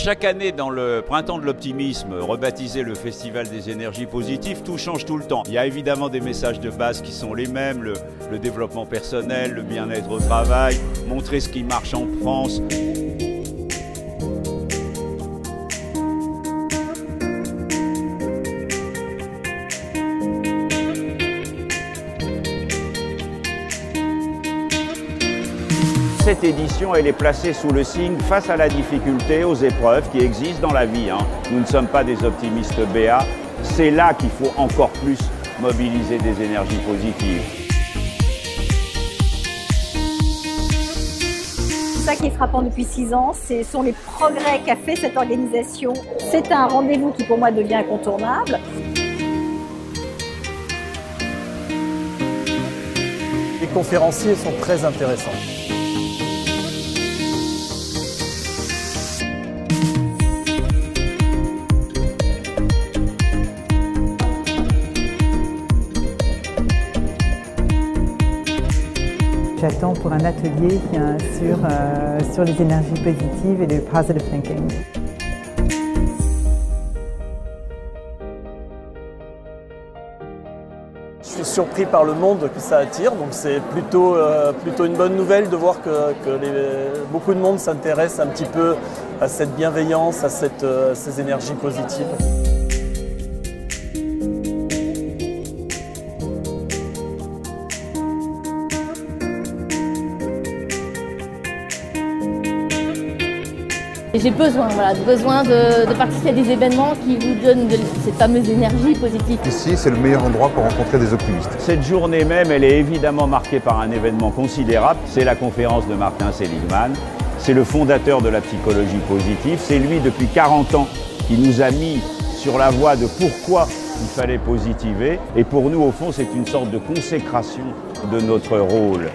Chaque année, dans le printemps de l'optimisme, rebaptisé le Festival des énergies positives, tout change tout le temps. Il y a évidemment des messages de base qui sont les mêmes, le développement personnel, le bien-être au travail, montrer ce qui marche en France. Cette édition, elle est placée sous le signe face à la difficulté, aux épreuves qui existent dans la vie. Nous ne sommes pas des optimistes béats. C'est là qu'il faut encore plus mobiliser des énergies positives. C'est ça qui est frappant depuis 6 ans, ce sont les progrès qu'a fait cette organisation. C'est un rendez-vous qui pour moi devient incontournable. Les conférenciers sont très intéressants. J'attends pour un atelier sur les énergies positives et le positive thinking. Je suis surpris par le monde que ça attire, donc c'est plutôt une bonne nouvelle de voir que beaucoup de monde s'intéresse un petit peu à cette bienveillance, à ces énergies positives. J'ai besoin de participer à des événements qui vous donnent cette fameuse énergie positive. Ici, c'est le meilleur endroit pour rencontrer des optimistes. Cette journée même, elle est évidemment marquée par un événement considérable. C'est la conférence de Martin Seligman. C'est le fondateur de la psychologie positive. C'est lui, depuis 40 ans, qui nous a mis sur la voie de pourquoi il fallait positiver. Et pour nous, au fond, c'est une sorte de consécration de notre rôle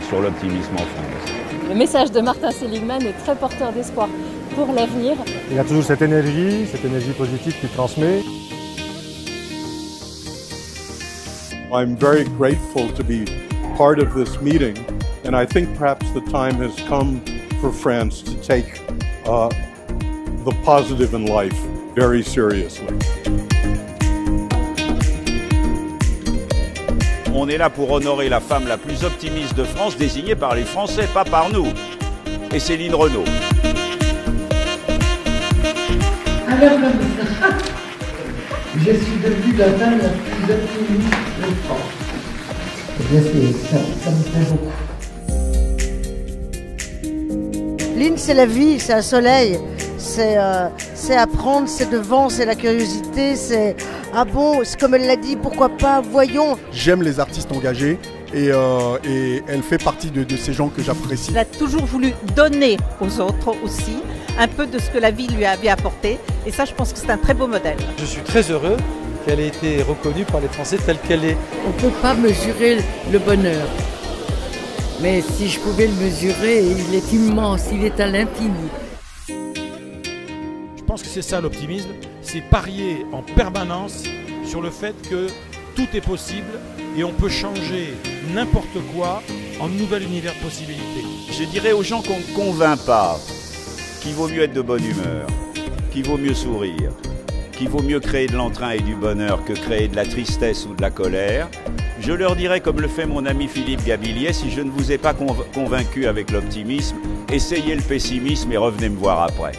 sur l'optimisme en France. Le message de Martin Seligman est très porteur d'espoir pour l'avenir. Il y a toujours cette énergie positive qu'il transmet. I'm very grateful to be part of this meeting, and I think perhaps the time has come for France to take the positive in life very seriously. On est là pour honorer la femme la plus optimiste de France, désignée par les Français, pas par nous. Et Céline Renaud. Alors, je suis devenue la femme la plus optimiste de France. Ça me plaît beaucoup. Lynn, c'est la vie, c'est un soleil, c'est apprendre, c'est devant, c'est la curiosité, c'est ah bon, comme elle l'a dit, pourquoi pas, voyons. J'aime les artistes engagés et elle fait partie de ces gens que j'apprécie. Elle a toujours voulu donner aux autres aussi un peu de ce que la vie lui avait apporté et ça, je pense que c'est un très beau modèle. Je suis très heureux qu'elle ait été reconnue par les Français telle qu'elle est. On ne peut pas mesurer le bonheur. Mais si je pouvais le mesurer, il est immense, il est à l'infini. Je pense que c'est ça l'optimisme, c'est parier en permanence sur le fait que tout est possible et on peut changer n'importe quoi en nouvel univers de possibilités. Je dirais aux gens qu'on ne convainc pas qu'il vaut mieux être de bonne humeur, qu'il vaut mieux sourire, qu'il vaut mieux créer de l'entrain et du bonheur que créer de la tristesse ou de la colère. Je leur dirais, comme le fait mon ami Philippe Gabillier, si je ne vous ai pas convaincu avec l'optimisme, essayez le pessimisme et revenez me voir après.